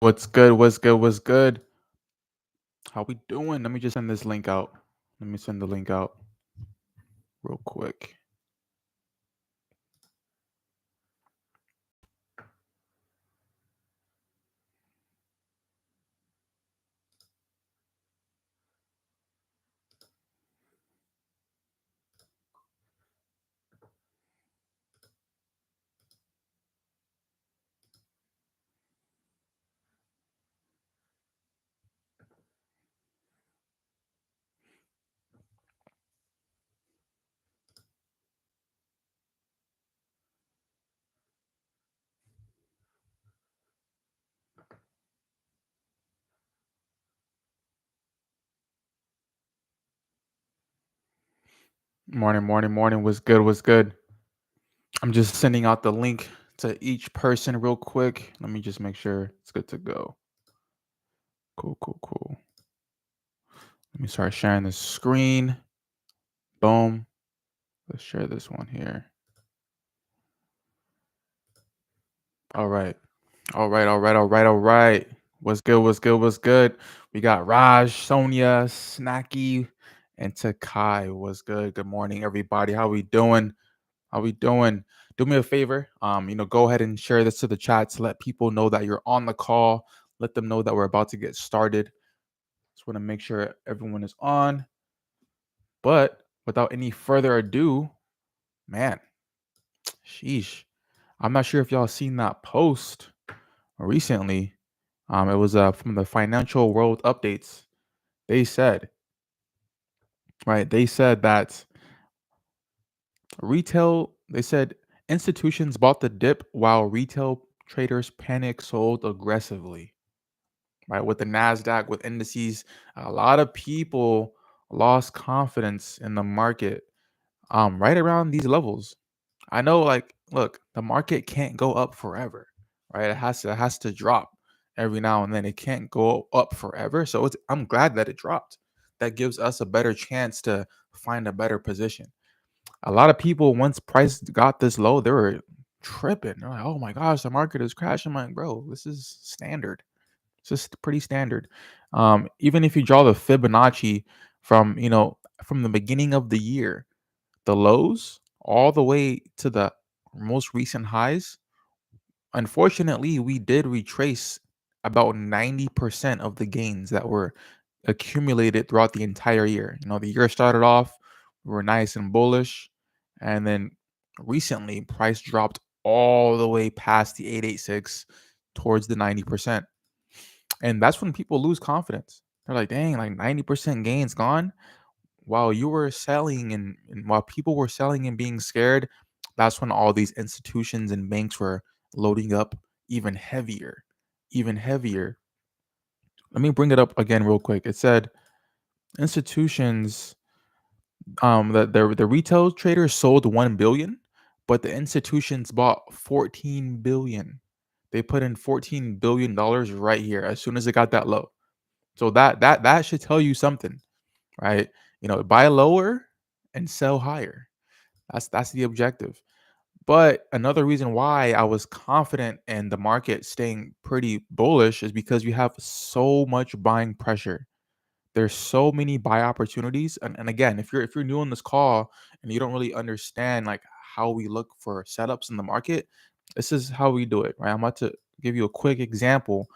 What's good? What's good? What's good? How we doing? Let me just send this link out. Let me send the link out real quick. Morning, morning, morning. What's good? What's good? I'm just sending out the link to each person real quick. Let me just make sure it's good to go. Cool, cool, cool. Let me start sharing the screen. Boom. Let's share this one here. All right. All right, all right, all right, all right. What's good? What's good? What's good? We got Raj, Sonia, Snacky, and Takai. What's good? Good morning, everybody. How we doing? How we doing? Do me a favor. Go ahead and share this to the chat to let people know that you're on the call. Let them know that we're about to get started. Just want to make sure everyone is on. But without any further ado, man, sheesh. I'm not sure if y'all seen that post recently. It was from the Financial World Updates. They said, right? They said that they said institutions bought the dip while retail traders panic sold aggressively, right? With the NASDAQ, with indices, a lot of people lost confidence in the market right around these levels. I know, like, look, the market can't go up forever, right? It has to drop every now and then. It can't go up forever. So I'm glad that it dropped. That gives us a better chance to find a better position. A lot of people, once price got this low, they were tripping. They're like, "Oh my gosh, the market is crashing." I'm like, bro, this is standard. It's just pretty standard. Even if you draw the Fibonacci from from the beginning of the year, the lows all the way to the most recent highs, unfortunately, we did retrace about 90% of the gains that were accumulated throughout the entire year. The year started off, we were nice and bullish, and then recently price dropped all the way past the 886 towards the 90%. And that's when people lose confidence. They're like, dang, like 90% gains gone. While you were selling and while people were selling and being scared, that's when all these institutions and banks were loading up even heavier, even heavier. Let me bring it up again real quick. It said institutions, that the retail traders sold 1 billion, but the institutions bought 14 billion. They put in 14 billion dollars right here as soon as it got that low. So that should tell you something, right? Buy lower and sell higher. That's the objective. But another reason why I was confident in the market staying pretty bullish is because you have so much buying pressure. There's so many buy opportunities. And again, if you're new on this call and you don't really understand like how we look for setups in the market, this is how we do it, right? I'm about to give you a quick example.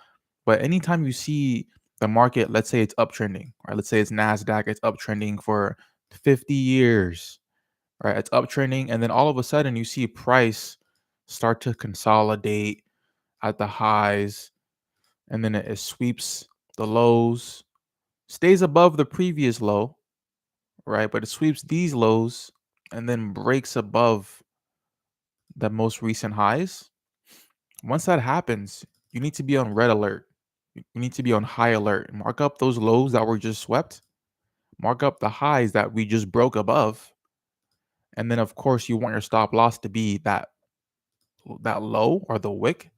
But anytime you see the market, let's say it's uptrending, right? Let's say it's NASDAQ, it's uptrending for 50 years, right? It's uptrending, and then all of a sudden you see price start to consolidate at the highs, and then it sweeps the lows, stays above the previous low, right? But it sweeps these lows and then breaks above the most recent highs. Once that happens, you need to be on red alert. You need to be on high alert. Mark up those lows that were just swept, mark up the highs that we just broke above. And then of course you want your stop loss to be that low or the wick.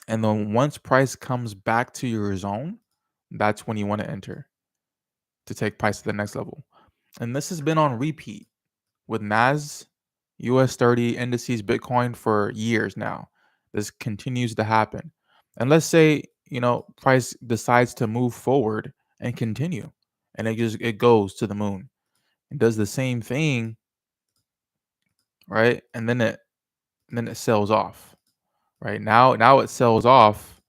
And then once price comes back to your zone, that's when you want to enter to take price to the next level. And this has been on repeat with NAS, US 30 indices, Bitcoin for years now. This continues to happen. And let's say, price decides to move forward and continue, and it goes to the moon and does the same thing, right? And then it sells off. Right now it sells off,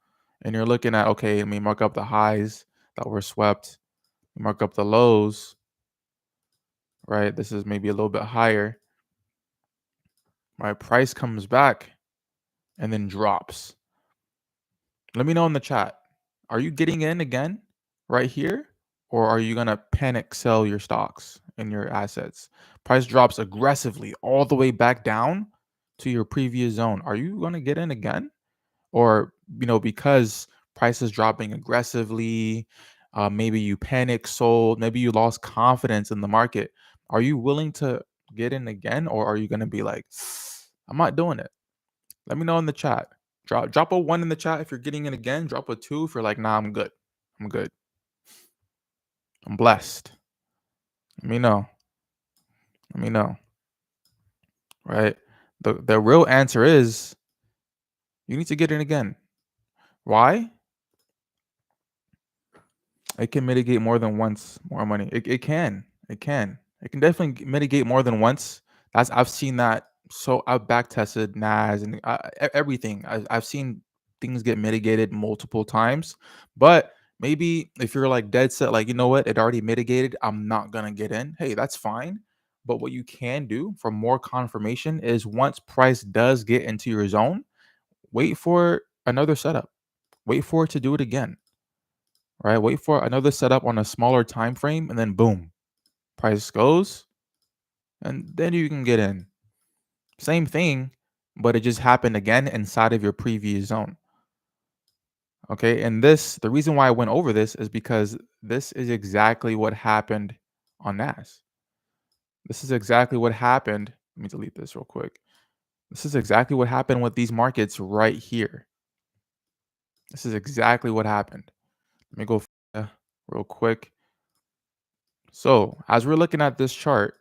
and you're looking at, okay, let me mark up the highs that were swept, mark up the lows, right? This is maybe a little bit higher. My price comes back and then drops. Let me know in the chat. Are you getting in again right here? Or are you gonna panic sell your stocks and your assets? Price drops aggressively all the way back down to your previous zone. Are you gonna get in again? Or, because price is dropping aggressively, maybe you panic sold, maybe you lost confidence in the market. Are you willing to get in again? Or are you gonna be like, I'm not doing it? Let me know in the chat. Drop a one in the chat if you're getting in again. Drop a two if you're like, nah, I'm good. I'm good. I'm blessed. Let me know. Let me know. Right? The real answer is you need to get in again. Why? It can mitigate more than once more money. It can. It can. It can definitely mitigate more than once. I've seen that. So I've back tested NAS and everything. I've seen things get mitigated multiple times. But maybe if you're like dead set, like, you know what, it already mitigated, I'm not gonna get in. Hey, that's fine. But what you can do for more confirmation is once price does get into your zone, wait for another setup. Wait for it to do it again, right? Wait for another setup on a smaller time frame, and then boom, price goes, and then you can get in. Same thing, but it just happened again inside of your previous zone. Okay, and the reason why I went over this is because this is exactly what happened on NAS. This is exactly what happened. Let me delete this real quick. This is exactly what happened with these markets right here. This is exactly what happened. Let me go real quick. So, as we're looking at this chart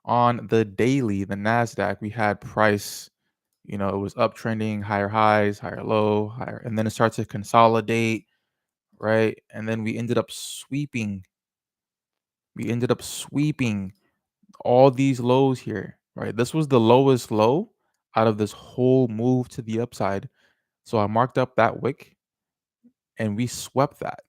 on the daily, the NASDAQ, we had price, it was uptrending, higher highs, higher low, higher, and then it starts to consolidate, right? And then we ended up sweeping. We ended up sweeping all these lows here, right? This was the lowest low out of this whole move to the upside. So I marked up that wick and we swept that.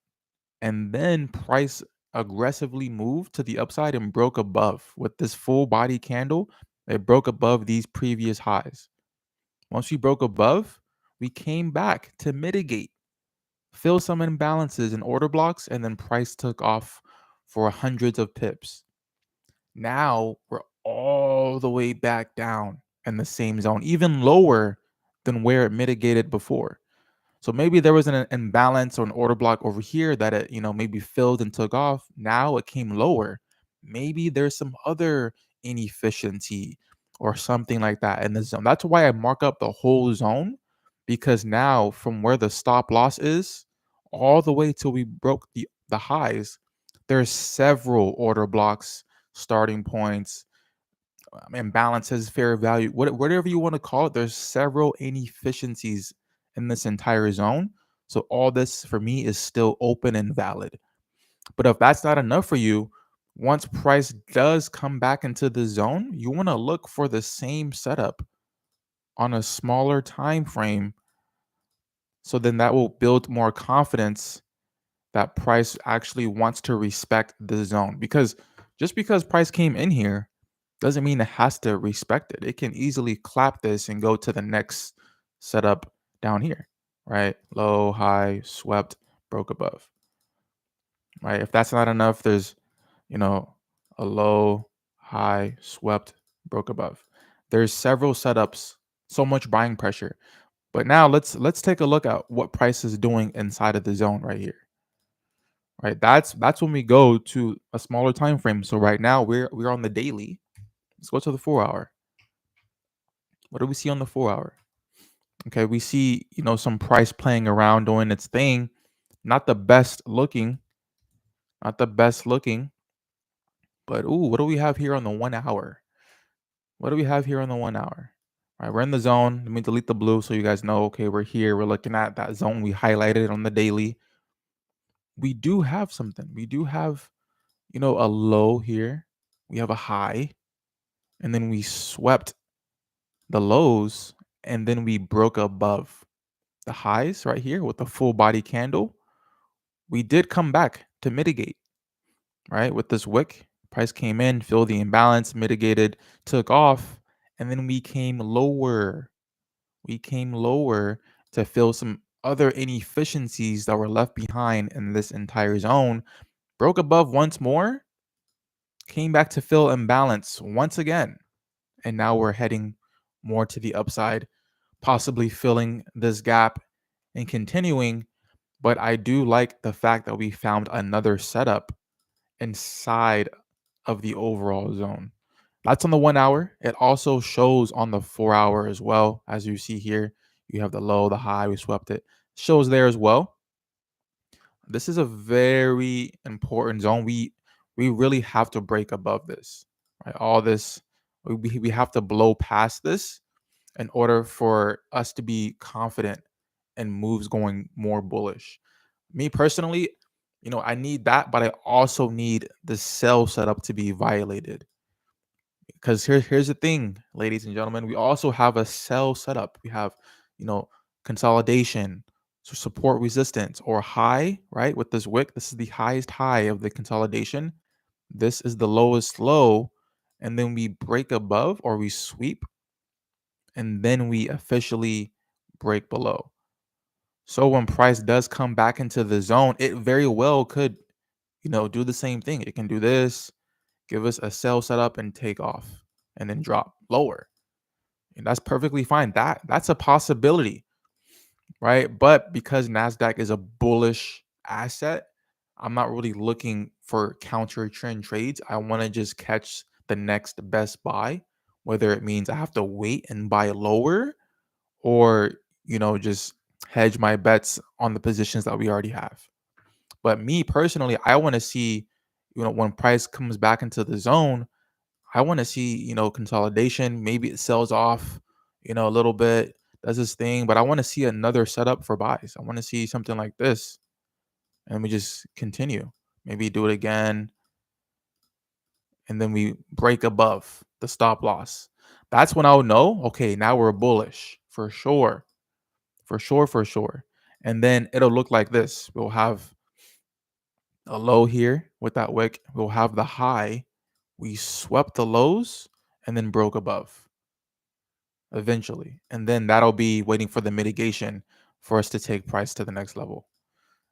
And then price aggressively moved to the upside and broke above with this full body candle. It broke above these previous highs. Once we broke above, we came back to mitigate, fill some imbalances and order blocks, and then price took off for hundreds of pips. Now we're all the way back down in the same zone, even lower than where it mitigated before. So maybe there was an imbalance or an order block over here that it, maybe filled and took off. Now it came lower. Maybe there's some other inefficiency or something like that in the zone. That's why I mark up the whole zone, because now from where the stop loss is all the way till we broke the highs, there's several order blocks, starting points, imbalances, fair value, whatever you want to call it. There's several inefficiencies in this entire zone. So all this for me is still open and valid. But if that's not enough for you, once price does come back into the zone, you want to look for the same setup on a smaller time frame. So then that will build more confidence that price actually wants to respect the zone. Because just because price came in here doesn't mean it has to respect it. It can easily clap this and go to the next setup down here, right? Low, high, swept, broke above, right? If that's not enough, there's, you know, a low, high, swept, broke above. There's several setups, so much buying pressure. But now let's take a look at what price is doing inside of the zone right here. Right? That's when we go to a smaller time frame. So right now we're on the daily. Let's go to the 4 hour. What do we see on the 4 hour? Okay, we see, some price playing around doing its thing. Not the best looking, not the best looking. But ooh, what do we have here on the 1 hour? What do we have here on the 1 hour? right? We're in the zone. Let me delete the blue so you guys know, okay, we're here. We're looking at that zone we highlighted on the daily. We do have something. We do have, a low here. We have a high, and then we swept the lows, and then we broke above the highs right here with the full body candle. We did come back to mitigate, right? With this wick, price came in, filled the imbalance, mitigated, took off, and then we came lower. We came lower to fill some other inefficiencies that were left behind in this entire zone. Broke above once more, came back to fill imbalance once again. And now we're heading more to the upside, possibly filling this gap and continuing. But I do like the fact that we found another setup inside of the overall zone. That's on the 1 hour. It also shows on the 4 hour as well. As you see here, you have the low, the high, we swept it. Shows there as well. This is a very important zone. We really have to break above this. Right? All this, we have to blow past this in order for us to be confident and moves going more bullish. Me personally, I need that, but I also need the sell setup to be violated. Because here's the thing, ladies and gentlemen, we also have a sell setup. We have, you know, consolidation, so support resistance or high, right? With this wick, this is the highest high of the consolidation. This is the lowest low. And then we break above or we sweep, and then we officially break below. So when price does come back into the zone, it very well could, do the same thing. It can do this, give us a sell setup and take off and then drop lower. And that's perfectly fine. That's a possibility, right? But because Nasdaq is a bullish asset, I'm not really looking for counter trend trades. I want to just catch the next best buy, whether it means I have to wait and buy lower or, just hedge my bets on the positions that we already have. But me personally, I want to see, when price comes back into the zone, I want to see, consolidation. Maybe it sells off, a little bit, does this thing, but I want to see another setup for buys. I want to see something like this, and we just continue. Maybe do it again, and then we break above the stop loss. That's when I'll know, okay, now we're bullish for sure, for sure, for sure. And then it'll look like this. We'll have a low here with that wick. We'll have the high. We swept the lows and then broke above eventually. And then that'll be waiting for the mitigation for us to take price to the next level.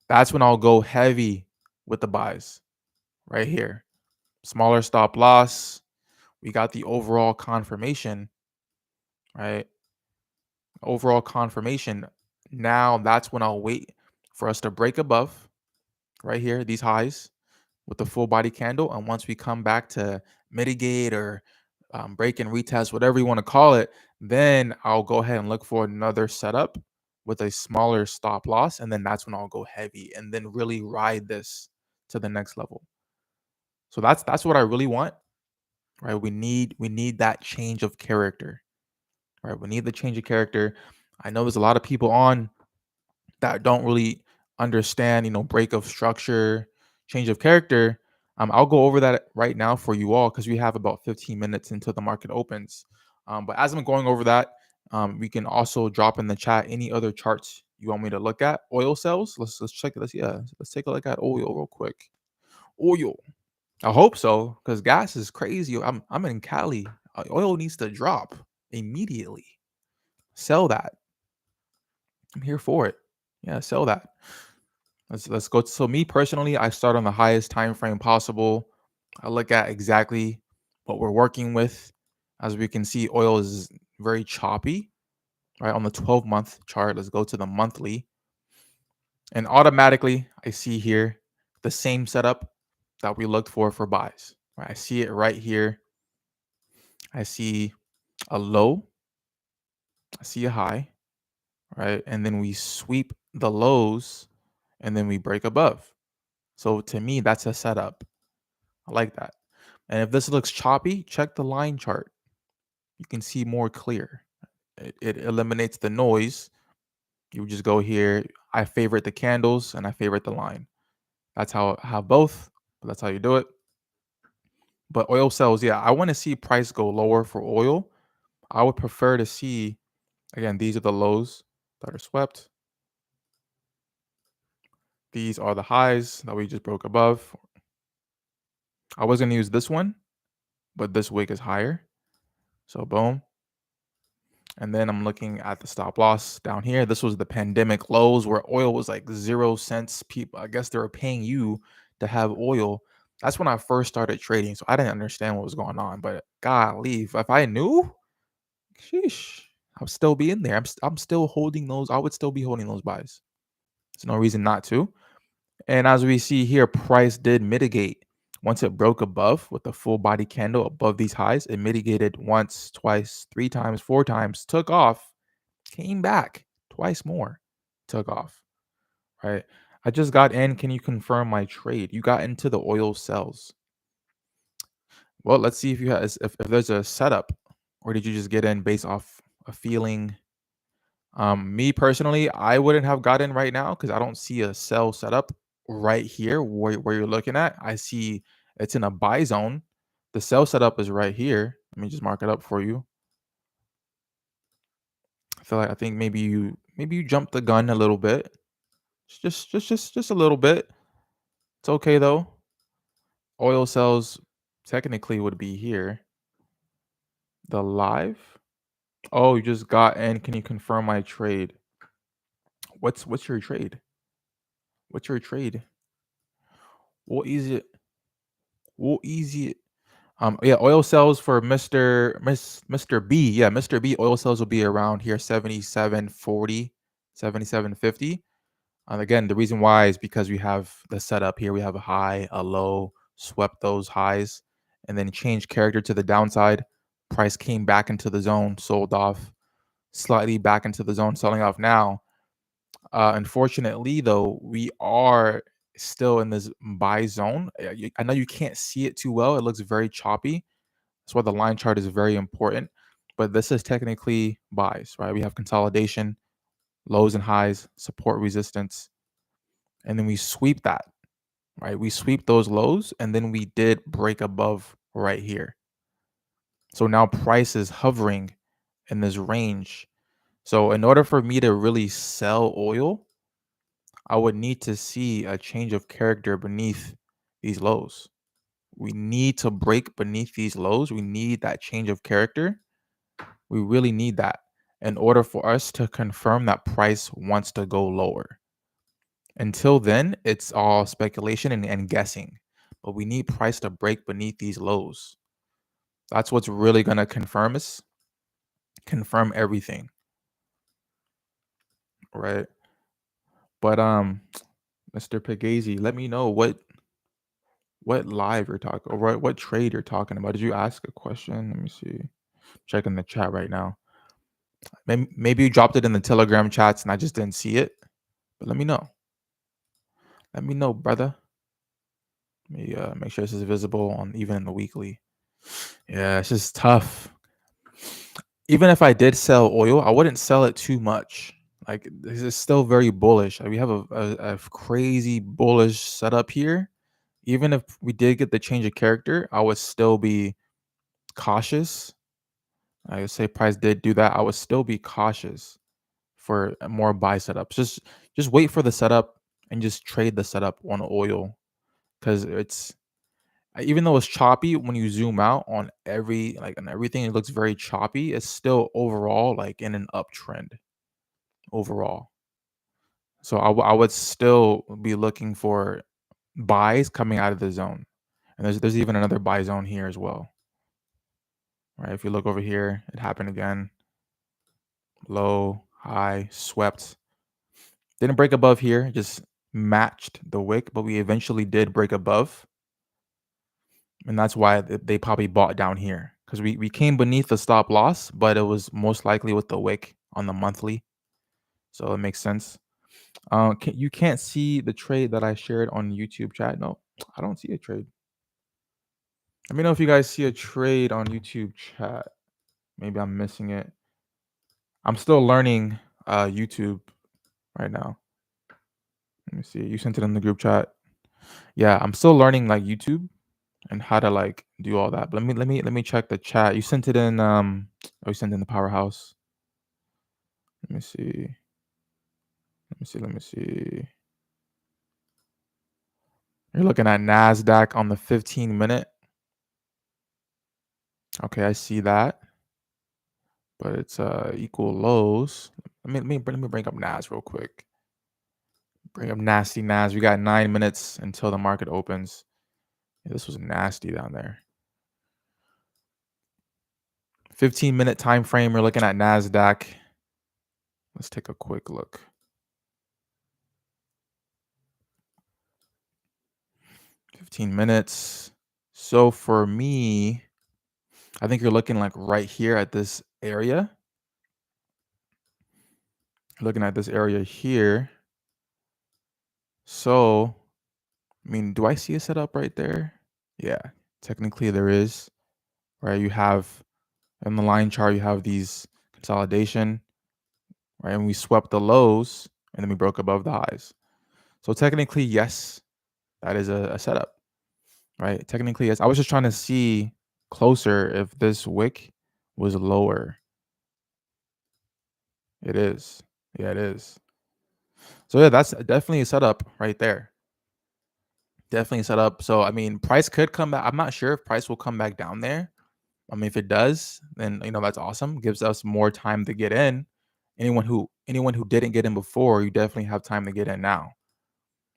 That's when I'll go heavy with the buys right here. Smaller stop loss. We got the overall confirmation, right? Overall confirmation. Now that's when I'll wait for us to break above right here, these highs with the full body candle. And once we come back to mitigate or break and retest, whatever you want to call it, then I'll go ahead and look for another setup with a smaller stop loss. And then that's when I'll go heavy and then really ride this to the next level. So that's what I really want, right? We need that change of character, right? We need the change of character. I know there's a lot of people on that don't really understand, break of structure, change of character. I'll go over that right now for you all because we have about 15 minutes until the market opens. But as I'm going over that, we can also drop in the chat any other charts you want me to look at. Oil sales. Let's check it. Let's take a look at oil real quick. Oil. I hope so because gas is crazy. I'm in Cali. Oil needs to drop immediately. Sell that. I'm here for it. Yeah, sell that. Let's go. So me personally, I start on the highest time frame possible. I look at exactly what we're working with. As we can see, oil is very choppy, right? On the 12-month chart, let's go to the monthly. And automatically, I see here the same setup that we looked for buys. Right? I see it right here. I see a low, I see a high, right? And then we sweep the lows and then we break above. So to me, that's a setup. I like that. And if this looks choppy, check the line chart. You can see more clear. It eliminates the noise. You just go here. I favorite the candles and I favorite the line. That's how I have both. But that's how you do it. But oil sells, yeah. I want to see price go lower for oil. I would prefer to see, again, these are the lows that are swept. These are the highs that we just broke above. I was going to use this one, but this wick is higher. So boom. And then I'm looking at the stop loss down here. This was the pandemic lows where oil was like 0 cents. People, I guess they were paying you to have oil. That's when I first started trading. So I didn't understand what was going on. But golly, if I knew, sheesh, I'll still be in there. I'm still holding those. I would still be holding those buys. There's no reason not to. And as we see here, price did mitigate. Once it broke above with the full body candle above these highs, it mitigated once, twice, 3 times, 4 times, took off, came back twice more, took off, right? I just got in. Can you confirm my trade? You got into the oil sells. Well, let's see if you have if there's a setup, or did you just get in based off a feeling? Me personally, I wouldn't have gotten right now because I don't see a sell setup right here where you're looking at. I see it's in a buy zone. The sell setup is right here. Let me just mark it up for you. I think maybe you jumped the gun a little bit. Just a little bit. It's okay though. Oil sells technically would be here. The live. Oh, you just got in. Can you confirm my trade? What's your trade? What's your trade? What is it? What is it? Yeah, oil sales for Mr. B. Yeah, Mr. B oil sales will be around here 77.40, 77.50. And again, the reason why is because we have the setup here. We have a high, a low, swept those highs, and then changed character to the downside. Price came back into the zone, sold off, slightly back into the zone, selling off now. Unfortunately, though, we are still in this buy zone. I know you can't see it too well. It looks very choppy. That's why the line chart is very important. But this is technically buys, right? We have consolidation, lows and highs, support resistance, and then we sweep that, right? We sweep those lows, and then we did break above right here. So now price is hovering in this range. So in order for me to really sell oil, I would need to see a change of character beneath these lows. We need to break beneath these lows. We need that change of character. We really need that in order for us to confirm that price wants to go lower. Until then, it's all speculation and guessing. But we need price to break beneath these lows. That's what's really going to confirm everything, right? But Mr. Pagazi, let me know what live you're talking or what trade you're talking about. Did you ask a question? Let me see. Checking the chat right now. Maybe you dropped it in the Telegram chats and I just didn't see it. But let me know. Let me know, brother. Let me make sure this is visible on even in the weekly. Yeah, it's just tough. Even if I did sell oil, I wouldn't sell it too much. Like this is still very bullish. Like, we have a crazy bullish setup here. Even if we did get the change of character, I would still be cautious. I would say price did do that. I would still be cautious for more buy setups. Just wait for the setup and just trade the setup on oil because it's even though it's choppy when you zoom out on everything, it looks very choppy. It's still overall like in an uptrend overall. So I would still be looking for buys coming out of the zone, and there's even another buy zone here as well. Right, if you look over here, it happened again. Low, high, swept. Didn't break above here, just matched the wick, but we eventually did break above. And that's why they probably bought down here because we came beneath the stop loss, but it was most likely with the wick on the monthly. So it makes sense. You can't see the trade that I shared on YouTube chat. No, I don't see a trade. Let me know if you guys see a trade on YouTube chat. Maybe I'm missing it. I'm still learning YouTube right now. Let me see. You sent it in the group chat. Yeah, I'm still learning like YouTube and how to like do all that. But let me check the chat. You sent it in oh, you sent it in the powerhouse. Let me see. Let me see. You're looking at NASDAQ on the 15 minute. Okay, I see that. But it's equal lows. Let me bring up NAS real quick. Bring up nasty NAS. We got 9 minutes until the market opens. Yeah, this was nasty down there. 15-minute time frame. We're looking at NASDAQ. Let's take a quick look. 15 minutes. So for me, I think you're looking like right here at this area. Looking at this area here. So, I mean, do I see a setup right there? Yeah, technically there is, right? You have in the line chart, you have these consolidation, right? And we swept the lows and then we broke above the highs. So technically, yes, that is a setup, right? Technically, yes. I was just trying to see closer if this wick was lower. It is. Yeah, it is. So yeah, that's definitely a setup right there. Definitely a setup. So I mean, price could come back. I'm not sure if price will come back down there. I mean, if it does, then that's awesome. Gives us more time to get in. Anyone who didn't get in before, you definitely have time to get in now.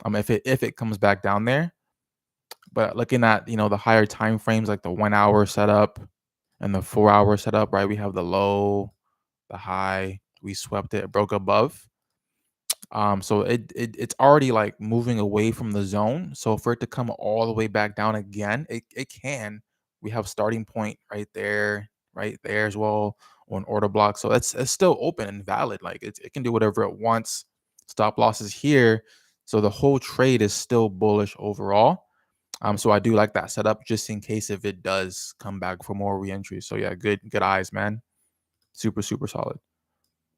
If it comes back down there, but looking at the higher time frames like the 1 hour setup and the 4 hour setup, right? We have the low, the high, we swept it, broke above. So it's already like moving away from the zone. So for it to come all the way back down again, it can. We have starting point right there as well on order block. So it's still open and valid. Like it can do whatever it wants. Stop losses here. So the whole trade is still bullish overall. So I do like that setup just in case if it does come back for more reentry. So yeah, good eyes, man. Super, super solid.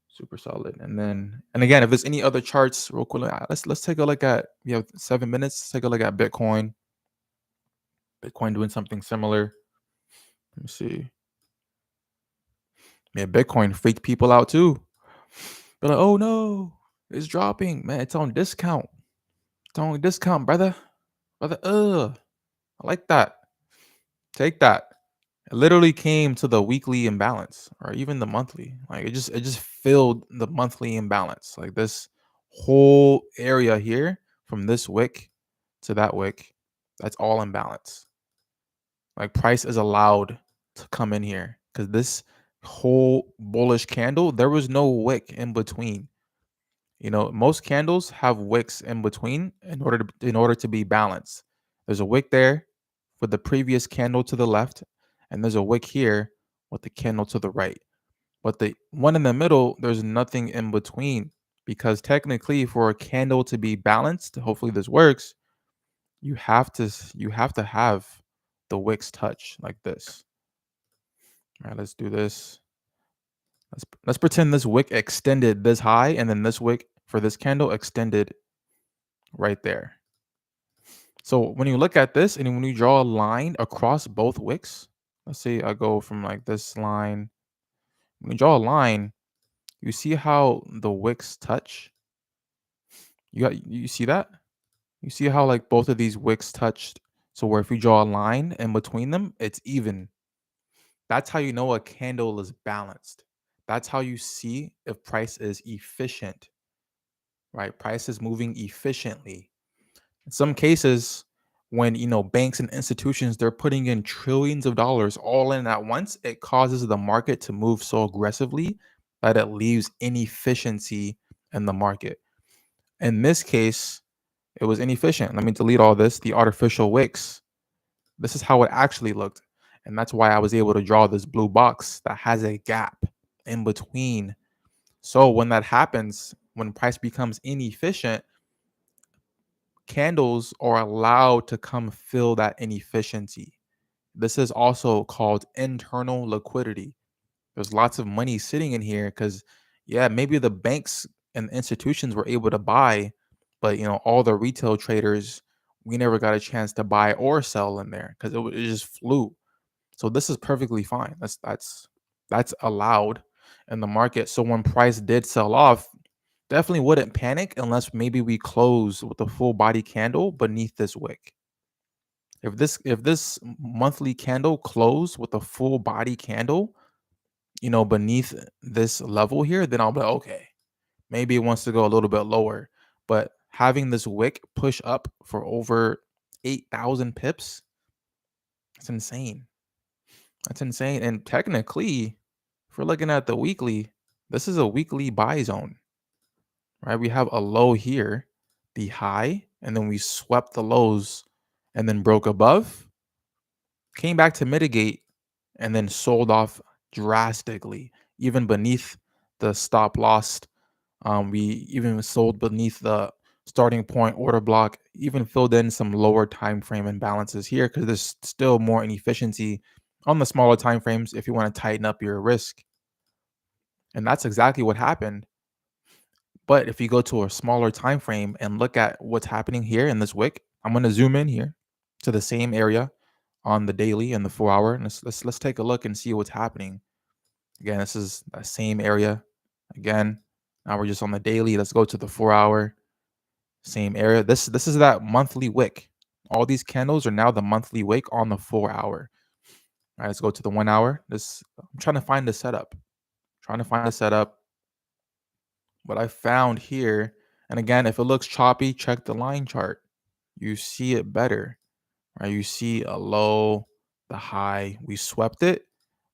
Super solid. And again, if there's any other charts, real quick, let's take a look at. We have 7 minutes. Let's take a look at Bitcoin. Bitcoin doing something similar. Let me see. Yeah, Bitcoin freaked people out too. They're like, oh no, it's dropping, man. It's on discount. It's on discount, brother. I like that. Take that. It literally came to the weekly imbalance or even the monthly. Like it just filled the monthly imbalance. Like this whole area here from this wick to that wick, that's all imbalance. Like price is allowed to come in here because this whole bullish candle, there was no wick in between. Most candles have wicks in between in order to be balanced. There's a wick there for the previous candle to the left, and there's a wick here with the candle to the right. But the one in the middle, there's nothing in between because technically, for a candle to be balanced, hopefully this works. You have to have the wicks touch like this. All right, let's do this. Let's pretend this wick extended this high, and then this wick for this candle extended right there. So when you look at this and when you draw a line across both wicks, let's say I go from like this line. When you draw a line, you see how the wicks touch. You see that? You see how like both of these wicks touched. So where if you draw a line in between them, it's even. That's how you know a candle is balanced. That's how you see if price is efficient, right? Price is moving efficiently. In some cases, when banks and institutions they're putting in trillions of dollars all in at once, it causes the market to move so aggressively that it leaves inefficiency in the market. In this case, it was inefficient. Let me delete all this. The artificial wicks. This is how it actually looked. And that's why I was able to draw this blue box that has a gap in between. So when that happens, when price becomes inefficient, candles are allowed to come fill that inefficiency. This is also called internal liquidity. There's lots of money sitting in here because, yeah, maybe the banks and institutions were able to buy, but all the retail traders, we never got a chance to buy or sell in there because it just flew. So this is perfectly fine. That's allowed in the market. So when price did sell off, definitely wouldn't panic unless maybe we close with a full body candle beneath this wick. If this monthly candle closed with a full body candle, beneath this level here, then I'll be like, okay, maybe it wants to go a little bit lower. But having this wick push up for over 8,000 pips, that's insane. That's insane. And technically, if we're looking at the weekly, this is a weekly buy zone, right? We have a low here, the high, and then we swept the lows and then broke above, came back to mitigate, and then sold off drastically, even beneath the stop loss. We even sold beneath the starting point order block, even filled in some lower time frame imbalances here because there's still more inefficiency on the smaller time frames if you want to tighten up your risk. And that's exactly what happened. But if you go to a smaller time frame and look at what's happening here in this wick, I'm going to zoom in here to the same area on the daily and the 4 hour. And let's take a look and see what's happening. Again, this is that same area. Again, now we're just on the daily. Let's go to the 4 hour. Same area. This is that monthly wick. All these candles are now the monthly wick on the 4 hour. All right, let's go to the 1 hour. I'm trying to find the setup. Trying to find the setup. What I found here, and again, if it looks choppy, check the line chart. You see it better. Right? You see a low, the high. We swept it,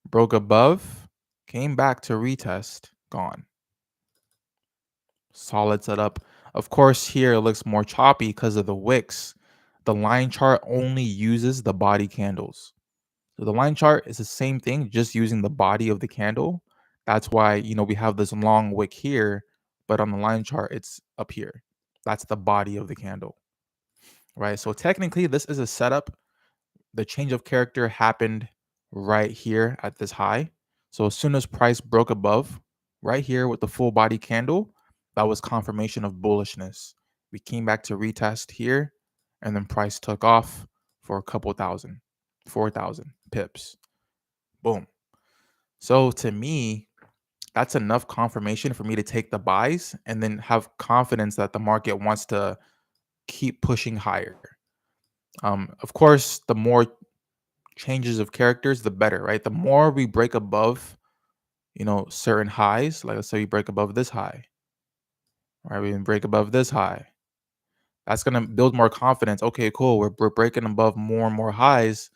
broke above, came back to retest, gone. Solid setup. Of course, here it looks more choppy because of the wicks. The line chart only uses the body candles. So the line chart is the same thing, just using the body of the candle. That's why, we have this long wick here, but on the line chart, it's up here. That's the body of the candle, right? So technically, this is a setup. The change of character happened right here at this high. So as soon as price broke above, right here with the full body candle, that was confirmation of bullishness. We came back to retest here, and then price took off for a couple thousand, 4,000 pips. Boom. So to me, that's enough confirmation for me to take the buys and then have confidence that the market wants to keep pushing higher. Of course, the more changes of characters, the better, right? The more we break above, certain highs, like let's say we break above this high, right? We break above this high. That's gonna build more confidence. Okay, cool. We're breaking above more and more highs.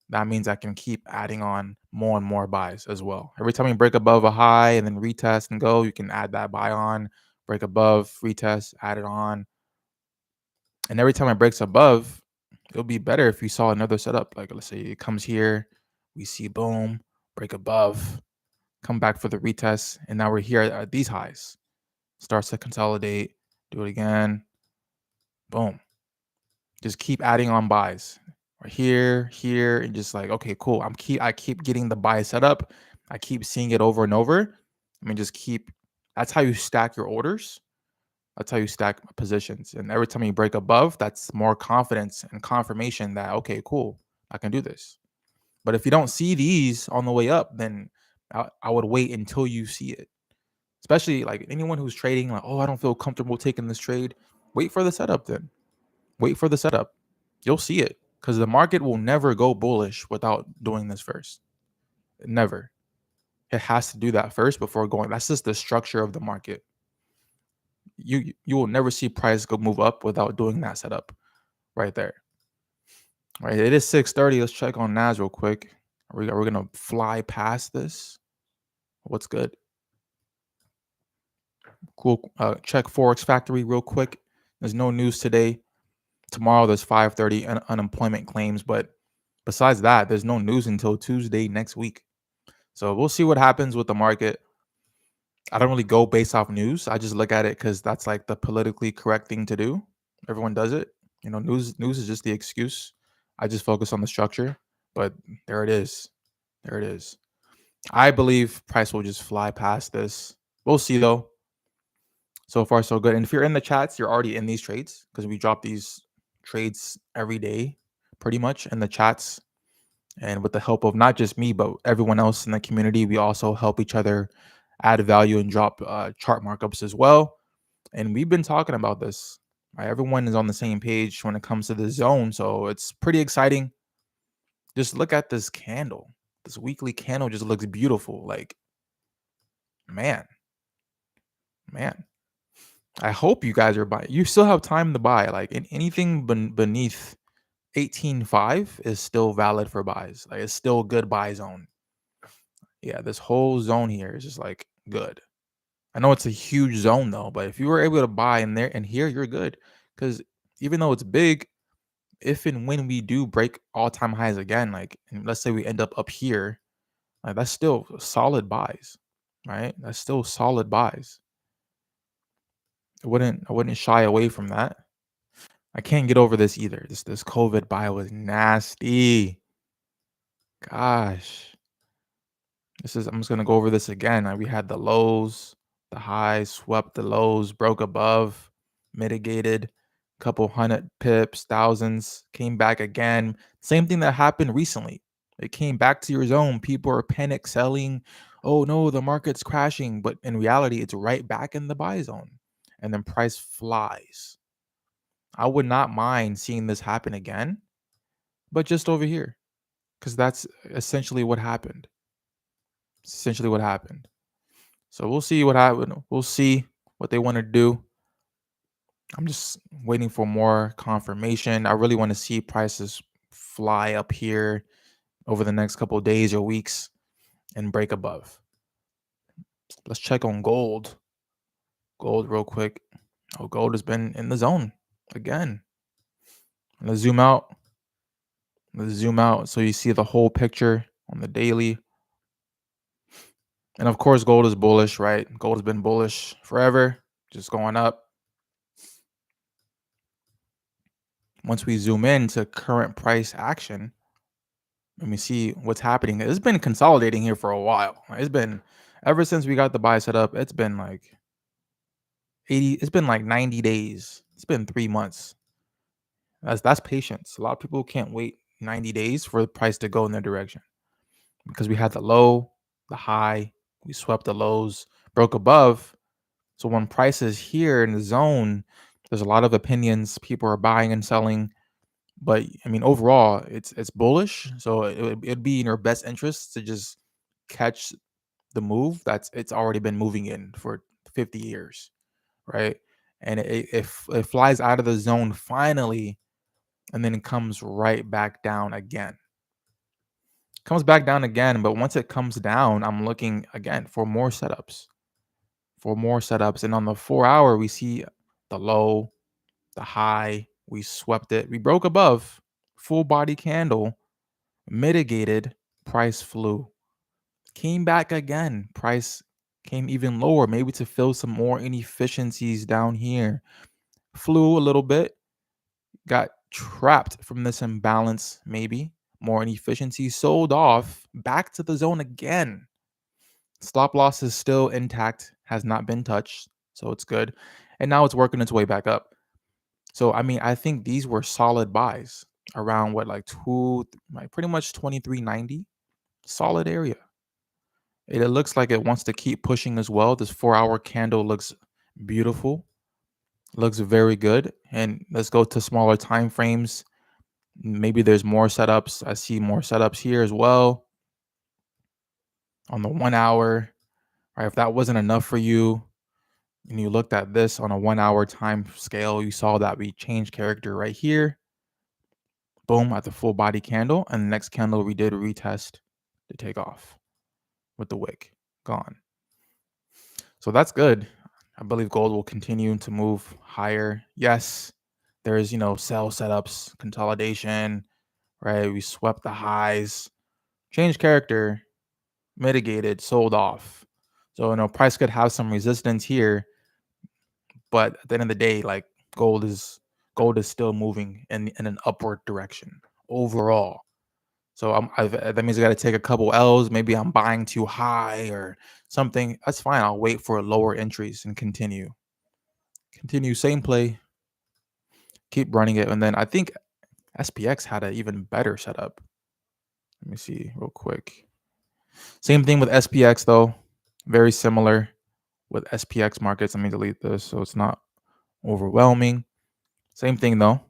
That means I can keep adding on more and more buys as well. Every time you break above a high and then retest and go, you can add that buy on, break above, retest, add it on. And every time it breaks above, it'll be better if you saw another setup. Like let's say it comes here, we see boom, break above, come back for the retest, and now we're here at these highs. Starts to consolidate, do it again, boom. Just keep adding on buys. Right here, and just like, okay, cool. I keep getting the buy set up. I keep seeing it over and over. I mean, just keep. That's how you stack your orders. That's how you stack positions. And every time you break above, that's more confidence and confirmation that okay, cool, I can do this. But if you don't see these on the way up, then I would wait until you see it. Especially like anyone who's trading, like, oh, I don't feel comfortable taking this trade. Wait for the setup then. Wait for the setup. You'll see it because the market will never go bullish without doing this first. Never. It has to do that first before going. That's just the structure of the market. You will never see price go move up without doing that setup right there. Right. It is 6:30. Let's check on Nas real quick. Are we gonna fly past this? What's good? Cool. Check Forex Factory real quick. There's no news today. Tomorrow there's 5:30 unemployment claims, but besides that, there's no news until Tuesday next week. So we'll see what happens with the market. I don't really go based off news. I just look at it because that's like the politically correct thing to do. Everyone does it. News is just the excuse. I just focus on the structure. But there it is. There it is. I believe price will just fly past this. We'll see though. So far, so good. And if you're in the chats, you're already in these trades because we drop these trades every day, pretty much in the chats. And with the help of not just me, but everyone else in the community, we also help each other add value and drop chart markups as well. And we've been talking about this. Right? Everyone is on the same page when it comes to the zone. So it's pretty exciting. Just look at this candle. This weekly candle just looks beautiful. Like, man, man. I hope you guys are buying. You still have time to buy. Like anything beneath 18.5 is still valid for buys. Like it's still a good buy zone. Yeah, this whole zone here is just like good. I know it's a huge zone though, but if you were able to buy in there and here, you're good. Because even though it's big, if and when we do break all-time highs again, like and let's say we end up here, like that's still solid buys, right? That's still solid buys. I wouldn't shy away from that. I can't get over this either. This COVID buy was nasty. Gosh. I'm just gonna go over this again. Like we had the lows, the highs, swept the lows, broke above, mitigated, couple hundred pips, thousands, came back again. Same thing that happened recently. It came back to your zone. People are panic selling. Oh no, the market's crashing. But in reality, it's right back in the buy zone. And then price flies. I would not mind seeing this happen again, but just over here. Because that's essentially what happened. Essentially what happened. So we'll see what happened. We'll see what they want to do. I'm just waiting for more confirmation. I really want to see prices fly up here over the next couple of days or weeks and break above. Let's check on gold. Gold real quick. Oh, gold has been in the zone again. Let's zoom out. Let's zoom out so you see the whole picture on the daily. And of course, gold is bullish, right? Gold has been bullish forever, just going up. Once we zoom in to current price action, let me see what's happening. It's been consolidating here for a while. It's been ever since we got the buy set up, it's been like 80, it's been like 90 days. It's been 3 months. That's patience. A lot of people can't wait 90 days for the price to go in their direction because we had the low, the high, we swept the lows, broke above. So when price is here in the zone, there's a lot of opinions. People are buying and selling. But I mean, overall, it's bullish. So it'd be in your best interest to just catch the move it's already been moving in for 50 years, right? And it flies out of the zone finally, and then it comes right back down again. Comes back down again, but once it comes down, I'm looking again for more setups, And on the 4 hour, we see the low, the high. We swept it. We broke above, full body candle, mitigated, price flew. Came back again, price came even lower, maybe to fill some more inefficiencies down here. Flew a little bit, got trapped from this imbalance, maybe more inefficiencies, sold off, back to the zone again. Stop loss is still intact, has not been touched, so it's good. And now it's working its way back up. So I mean, I think these were solid buys around what like like pretty much 23.90, solid area. It looks like it wants to keep pushing as well. This 4 hour candle looks beautiful, looks very good. And let's go to smaller time frames. Maybe there's more setups. I see more setups here as well on the 1 hour. Right, if that wasn't enough for you, and you looked at this on a 1 hour time scale, you saw that we changed character right here. Boom, at the full body candle, and the next candle we did a retest to take off with the wick gone. So that's good. I believe gold will continue to move higher. Yes, there's, sell setups, consolidation, right? We swept the highs, changed character, mitigated, sold off. So, price could have some resistance here, but at the end of the day, like gold is still moving in an upward direction overall. So that means I got to take a couple L's. Maybe I'm buying too high or something. That's fine. I'll wait for lower entries and continue. Continue, same play, keep running it. And then I think SPX had an even better setup. Let me see real quick. Same thing with SPX though. Very similar with SPX markets. Let me delete this so it's not overwhelming. Same thing though.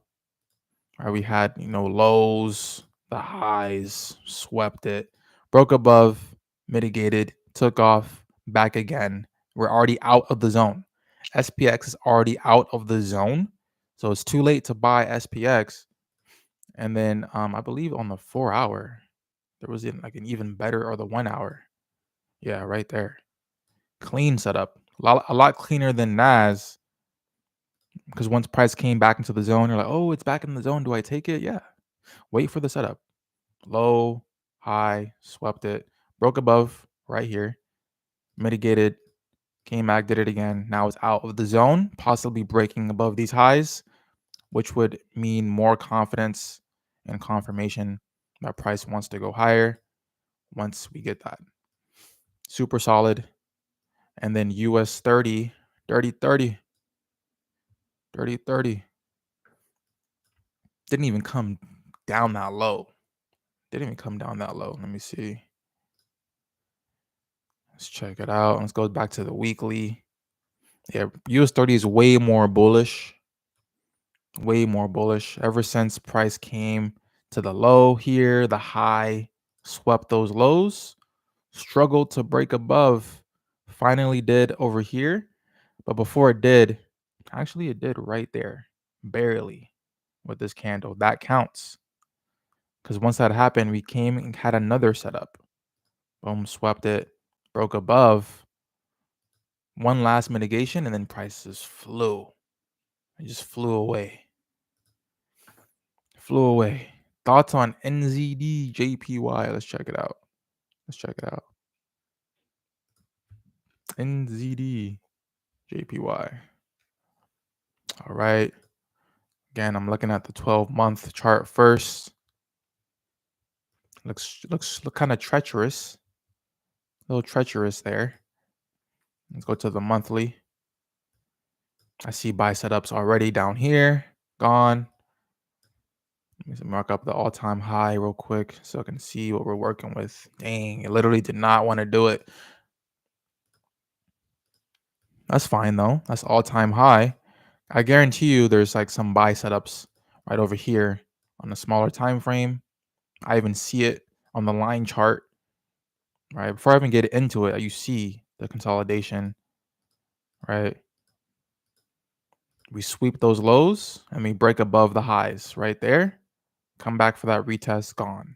Right, we had lows, the highs, swept it, broke above, mitigated, took off, back again. We're already out of the zone. SPX is already out of the zone, so it's too late to buy SPX. And then I believe on the 4 hour, there was like an even better, or the 1 hour. Yeah, right there. Clean setup. A lot cleaner than NAS, because once price came back into the zone, you're like, oh, it's back in the zone. Do I take it? Yeah. Wait for the setup. Low, high, swept it, broke above right here, mitigated, came back, did it again. Now it's out of the zone, possibly breaking above these highs, which would mean more confidence and confirmation that price wants to go higher once we get that. Super solid. And then US 30, 30, 30, 30, 30. Didn't even come down that low. Didn't even come down that low. Let me see. Let's check it out. Let's go back to the weekly. Yeah, US 30 is way more bullish. Way more bullish. Ever since price came to the low here, the high swept those lows, struggled to break above, finally did over here. But before it did, actually, it did right there, barely with this candle. That counts. Because once that happened, we came and had another setup. Boom, swept it, broke above, one last mitigation, and then prices flew. It just flew away. Flew away. Thoughts on NZD JPY? Let's check it out. Let's check it out. NZD JPY. All right. Again, I'm looking at the 12-month chart first. Looks kind of treacherous. A little treacherous there. Let's go to the monthly. I see buy setups already down here. Gone. Let me mark up the all-time high real quick so I can see what we're working with. Dang, it literally did not want to do it. That's fine though. That's all-time high. I guarantee you there's like some buy setups right over here on a smaller time frame. I even see it on the line chart, right? Before I even get into it, you see the consolidation, right? We sweep those lows and we break above the highs right there. Come back for that retest, gone.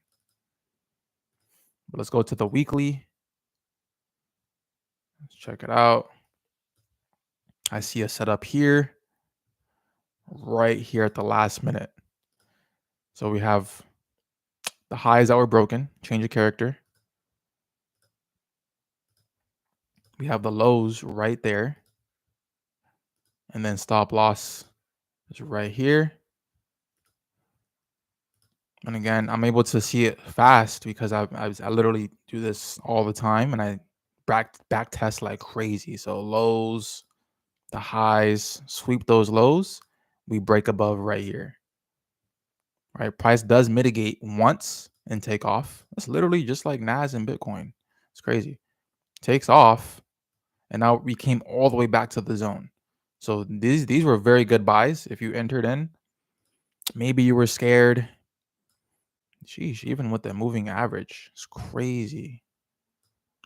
But let's go to the weekly. Let's check it out. I see a setup here, right here at the last minute. So we have the highs that were broken, change of character. We have the lows right there. And then stop loss is right here. And again, I'm able to see it fast because I literally do this all the time, and I back test like crazy. So lows, the highs, sweep those lows, we break above right here. Right? Price does mitigate once and take off. It's literally just like NAS and Bitcoin. It's crazy. Takes off, and now we came all the way back to the zone. So these were very good buys if you entered in. Maybe you were scared. Sheesh, even with the moving average, it's crazy.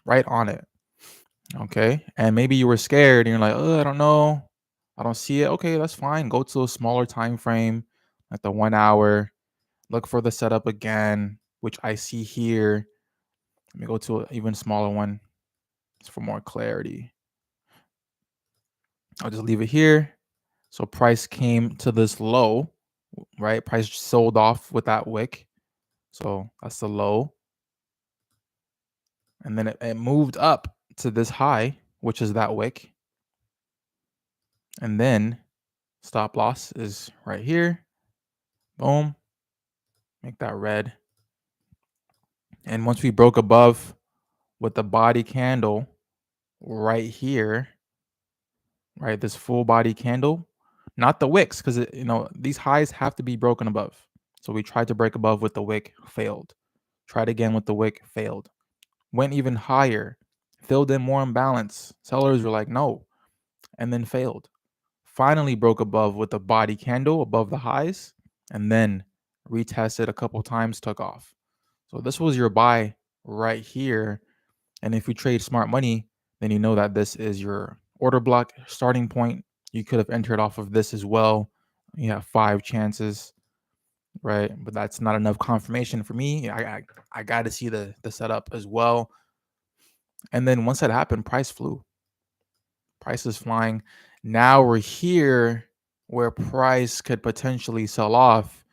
Right on it. Okay. And maybe you were scared and you're like, oh, I don't know. I don't see it. Okay, that's fine. Go to a smaller time frame, like the 1 hour. Look for the setup again, which I see here. Let me go to an even smaller one just for more clarity. I'll just leave it here. So price came to this low, right? Price sold off with that wick. So that's the low. And then it moved up to this high, which is that wick. And then stop loss is right here. Boom. Make that red. And once we broke above with the body candle right here, right, this full body candle, not the wicks, because these highs have to be broken above. So we tried to break above with the wick, failed. Tried again with the wick, failed. Went even higher, filled in more imbalance. Sellers were like, no, and then failed. Finally broke above with the body candle above the highs, and then retested a couple times, took off. So this was your buy right here. And if you trade smart money, then you know that this is your order block starting point. You could have entered off of this as well. You have 5 chances, right? But that's not enough confirmation for me. I got to see the setup as well. And then once that happened, price flew. Price is flying. Now we're here where price could potentially sell off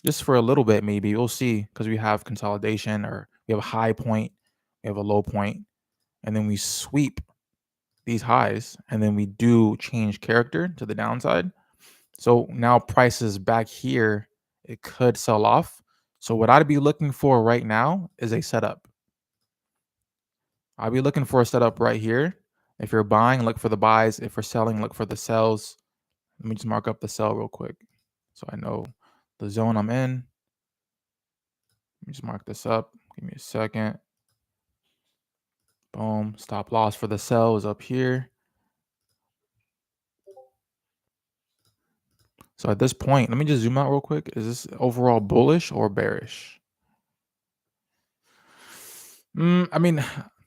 just for a little bit, maybe. We'll see, because we have consolidation, or we have a high point, we have a low point, and then we sweep these highs, and then we do change character to the downside. So now price is back here. It could sell off. So what I'd be looking for right now is a setup. I'll be looking for a setup right here. If you're buying, look for the buys. If you're selling, look for the sells. Let me just mark up the sell real quick so I know the zone I'm in. Let me just mark this up. Give me a second. Boom. Stop loss for the sell is up here. So at this point, let me just zoom out real quick. Is this overall bullish or bearish? I mean,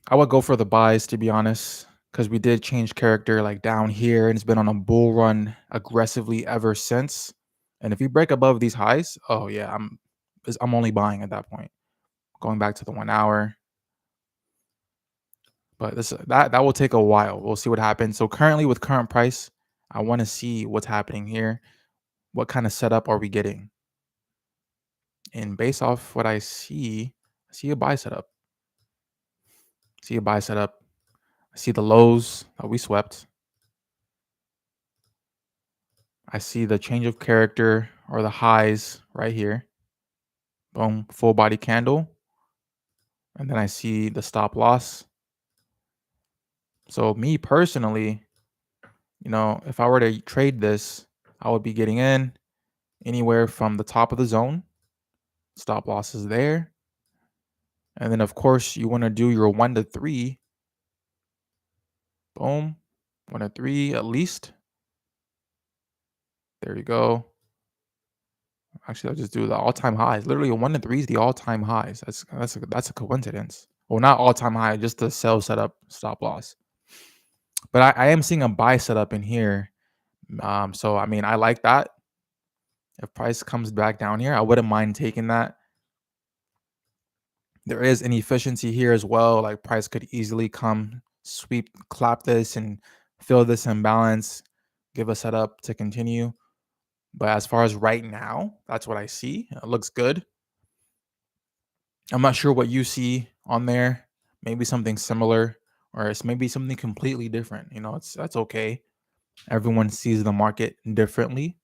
I would go for the buys, to be honest, because we did change character like down here, and it's been on a bull run aggressively ever since. And if you break above these highs, oh yeah, I'm only buying at that point. Going back to the 1 hour, but that will take a while. We'll see what happens. So currently with current price, I want to see what's happening here. What kind of setup are we getting? And based off what I see a buy setup. See a buy setup. I see the lows that we swept. I see the change of character or the highs right here. Boom, full body candle. And then I see the stop loss. So me personally, if I were to trade this, I would be getting in anywhere from the top of the zone. Stop loss is there. And then of course you want to do your 1 to 3. Boom. 1 to 3 at least. There you go. Actually, I'll just do the all-time highs. Literally, 1 to 3 is the all-time highs. That's a coincidence. Well, not all-time high, just the sell setup stop loss. But I am seeing a buy setup in here. So I mean, I like that. If price comes back down here, I wouldn't mind taking that. There is an efficiency here as well. Like price could easily come, sweep, clap this, and fill this imbalance, give a setup to continue. But as far as right now, that's what I see. It looks good. I'm not sure what you see on there. Maybe something similar, or it's maybe something completely different. That's okay. Everyone sees the market differently.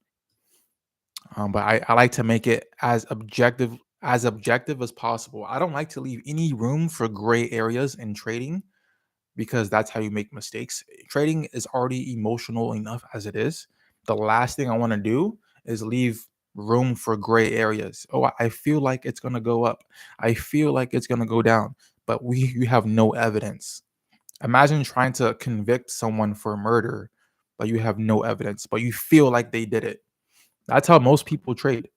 But I like to make it as objective as possible. I don't like to leave any room for gray areas in trading, because that's how you make mistakes. Trading is already emotional enough as it is. The last thing I want to do is leave room for gray areas. Oh, I feel like it's going to go up. I feel like it's going to go down, but you have no evidence. Imagine trying to convict someone for murder, but you have no evidence, but you feel like they did it. That's how most people trade.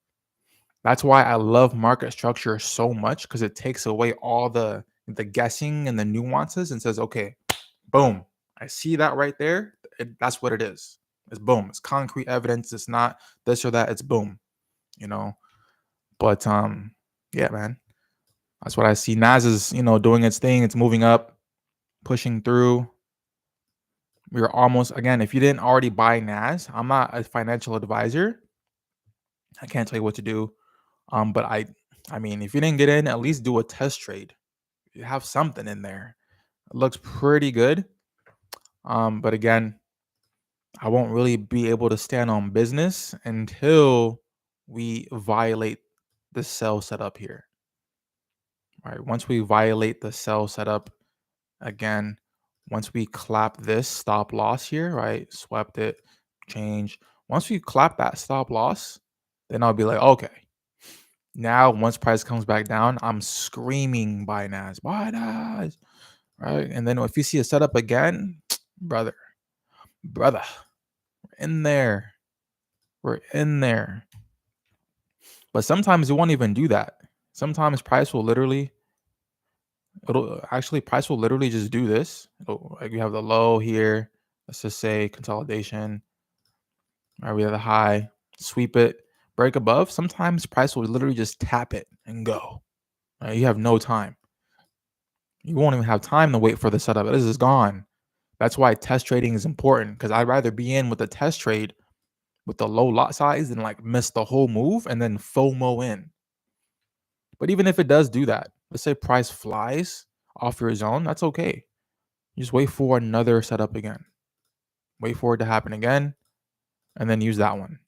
That's why I love market structure so much, because it takes away all the guessing and the nuances and says, okay, boom, I see that right there. That's what it is. It's boom. It's concrete evidence. It's not this or that. It's boom. You know. But yeah, man. That's what I see. Nas is doing its thing. It's moving up, pushing through. We're almost, again. If you didn't already buy Nas, I'm not a financial advisor. I can't tell you what to do. But I mean, if you didn't get in, at least do a test trade. You have something in there. It looks pretty good. But again, I won't really be able to stand on business until we violate the sell setup here, right? Once we violate the sell setup again, once we clap this stop loss here, right? Swept it, change. Once we clap that stop loss, then I'll be like, okay. Now, once price comes back down, I'm screaming buy Nas, right? And then if you see a setup again, brother, brother, in there, we're in there. But sometimes it won't even do that. Sometimes price will literally just do this. Like we have the low here. Let's just say consolidation. All right, we have the high, sweep it, break above. Sometimes price will literally just tap it and go. Right? You have no time. You won't even have time to wait for the setup. This is gone. That's why test trading is important because I'd rather be in with the test trade with the low lot size than like miss the whole move and then FOMO in. But even if it does do that, let's say price flies off your zone, that's okay. You just wait for another setup again. Wait for it to happen again and then use that one.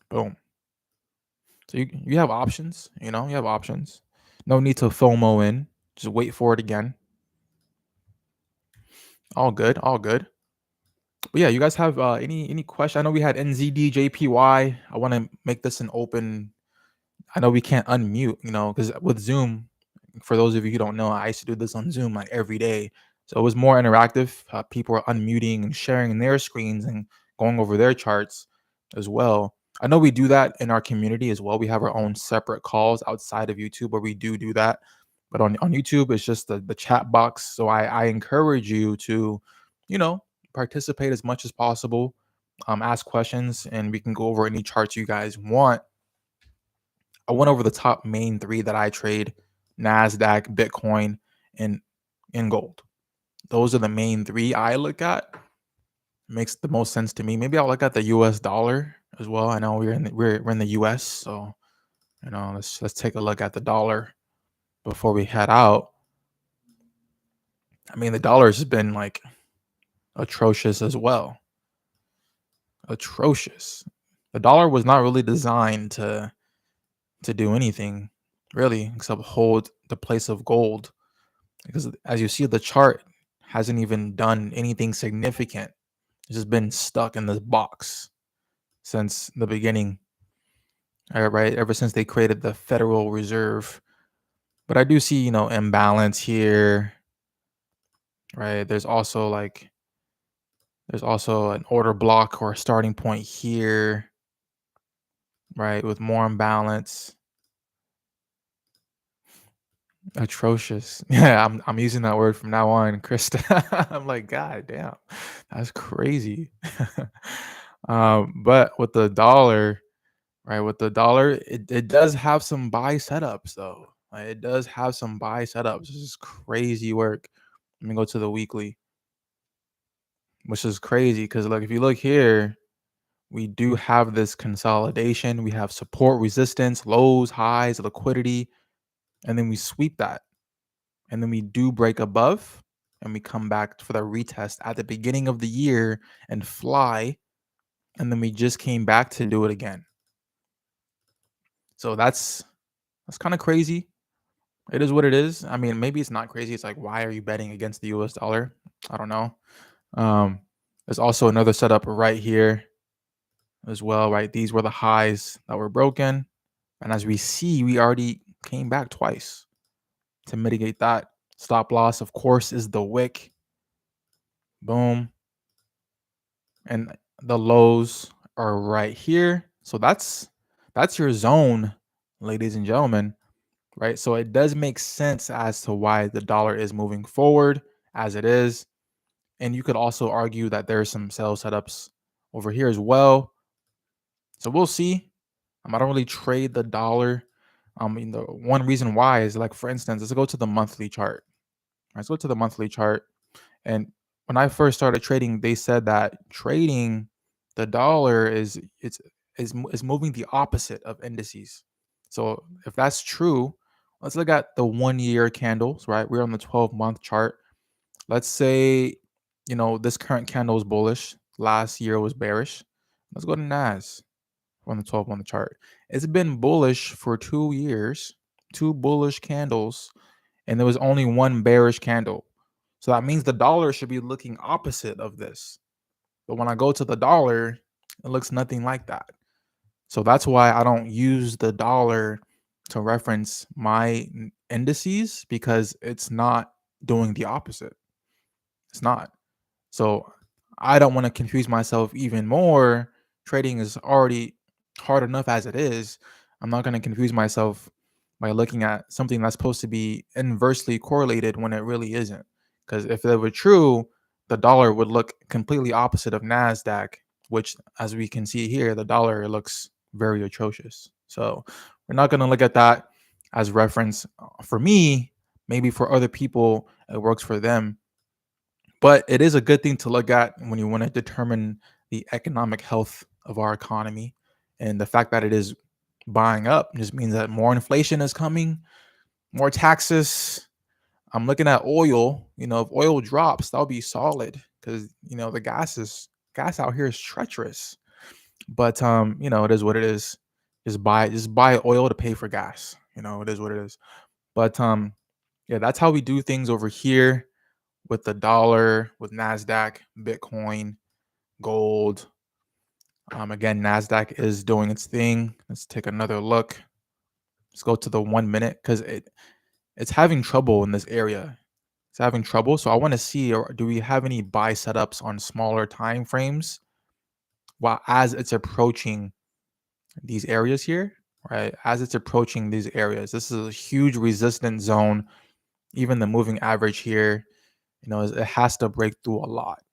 Boom. So you have options, you have options. No need to FOMO in. Just wait for it again. All good, all good. But yeah, you guys have any question? I know we had NZD JPY. I want to make this an open. I know we can't unmute, because with Zoom, for those of you who don't know, I used to do this on Zoom like every day. So it was more interactive. People are unmuting and sharing their screens and going over their charts as well. I know we do that in our community as well. We have our own separate calls outside of YouTube where we do that. But on YouTube, it's just the chat box. So I encourage you to, you know, participate as much as possible, ask questions, and we can go over any charts you guys want. I went over the top main three that I trade: NASDAQ, Bitcoin, and gold. Those are the main three I look at. Makes the most sense to me. Maybe I'll look at the US dollar as well. I know we're in the US, so let's take a look at the dollar before we head out. I mean, the dollar's has been like atrocious as well. Atrocious. The dollar was not really designed to do anything really except hold the place of gold, because as you see, the chart hasn't even done anything significant. It's just been stuck in this box since the beginning, right? Ever since they created the Federal Reserve. But I do see, imbalance here, right? There's also an order block or a starting point here, right? With more imbalance. Atrocious. Yeah, I'm using that word from now on, Krista. I'm like, God damn, that's crazy. But with the dollar, right? With the dollar, it does have some buy setups though. Like, it does have some buy setups. This is crazy work. Let me go to the weekly, which is crazy because look, if you look here, we do have this consolidation. We have support, resistance, lows, highs, liquidity, and then we sweep that. And then we do break above and we come back for the retest at the beginning of the year and fly. And then we just came back to do it again. So that's kind of crazy. It is what it is. I mean, maybe it's not crazy. It's like, why are you betting against the US dollar? I don't know. There's also another setup right here as well, right? These were the highs that were broken. And as we see, we already came back twice to mitigate that. Stop loss, of course, is the wick. Boom. And the lows are right here. So that's your zone, ladies and gentlemen, right? So it does make sense as to why the dollar is moving forward as it is. And you could also argue that there's some sell setups over here as well. So we'll see. I don't really trade the dollar. The one reason why is, like, for instance, let's go to the monthly chart. Let's go to the monthly chart. And when I first started trading, they said that trading the dollar is moving the opposite of indices. So if that's true, let's look at the 1 year candles, right? We're on the 12-month chart. Let's say, this current candle is bullish. Last year was bearish. Let's go to NAS on the 12-month chart. It's been bullish for 2 years, two bullish candles, and there was only one bearish candle. So that means the dollar should be looking opposite of this. But when I go to the dollar, it looks nothing like that. So that's why I don't use the dollar to reference my indices, because it's not doing the opposite. It's not. So I don't want to confuse myself even more. Trading is already hard enough as it is. I'm not going to confuse myself by looking at something that's supposed to be inversely correlated when it really isn't. Because if it were true, the dollar would look completely opposite of NASDAQ, which, as we can see here, the dollar looks very atrocious. So we're not going to look at that as reference for me. Maybe for other people, it works for them, but it is a good thing to look at when you want to determine the economic health of our economy. And the fact that it is buying up just means that more inflation is coming, more taxes. I'm looking at oil. If oil drops, that'll be solid, because the gas out here is treacherous. But it is what it is. Just buy oil to pay for gas. It is what it is. But yeah, that's how we do things over here with the dollar, with NASDAQ, Bitcoin, gold. Again, NASDAQ is doing its thing. Let's take another look. Let's go to the 1 minute, because it's having trouble in this area. It's having trouble. So I want to see, or do we have any buy setups on smaller time frames while as it's approaching these areas here, right? As it's approaching these areas, this is a huge resistance zone. Even the moving average here, it has to break through a lot.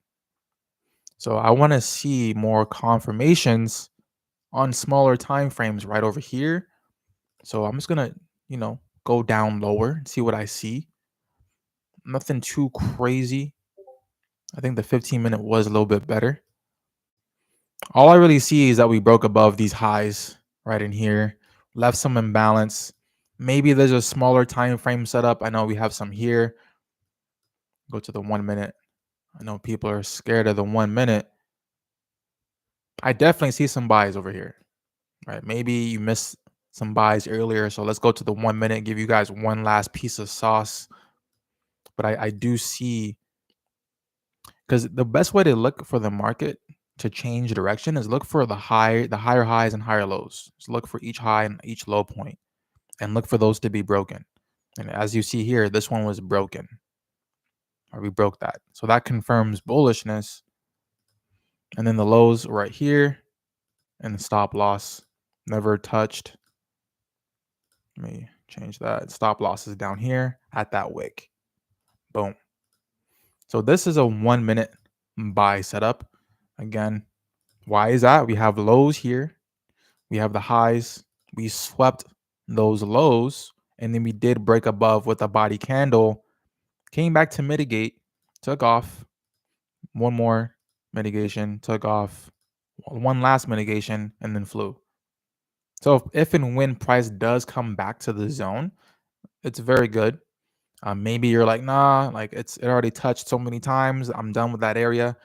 So I want to see more confirmations on smaller time frames right over here. So I'm just gonna, go down lower and see what I see. Nothing too crazy. I think the 15-minute was a little bit better. All I really see is that we broke above these highs right in here, left some imbalance. Maybe there's a smaller time frame setup. I know we have some here. Go to the 1 minute. I know people are scared of the 1 minute. I definitely see some buys over here. Right? Maybe you missed some buys earlier. So let's go to the 1 minute, give you guys one last piece of sauce. But I do see, because the best way to look for the market to change direction is look for the higher highs and higher lows. Just look for each high and each low point and look for those to be broken. And as you see here, this one was broken. Or we broke that. So that confirms bullishness. And then the lows right here and the stop loss never touched. Let me change that. Stop loss is down here at that wick. Boom. So this is a 1 minute buy setup. Again, why is that? We have lows here. We have the highs. We swept those lows, and then we did break above with a body candle. Came back to mitigate, took off. One more mitigation, took off. One last mitigation, and then flew. So if and when price does come back to the zone, it's very good. Maybe you're like, nah, like it already touched so many times. I'm done with that area.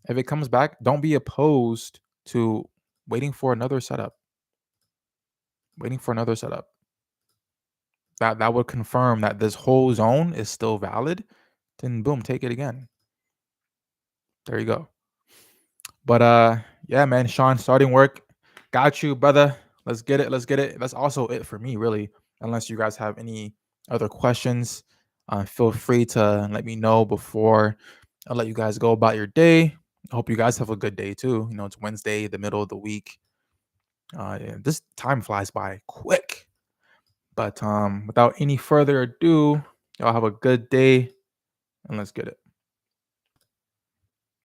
If it comes back, don't be opposed to waiting for another setup. Waiting for another setup. That would confirm that this whole zone is still valid. Then boom, take it again. There you go. But yeah, man, Sean, starting work. Got you, brother. Let's get it. Let's get it. That's also it for me, really. Unless you guys have any other questions, feel free to let me know before I let you guys go about your day. I hope you guys have a good day too. It's Wednesday, the middle of the week. Yeah, this time flies by quick. But without any further ado, y'all have a good day, and let's get it.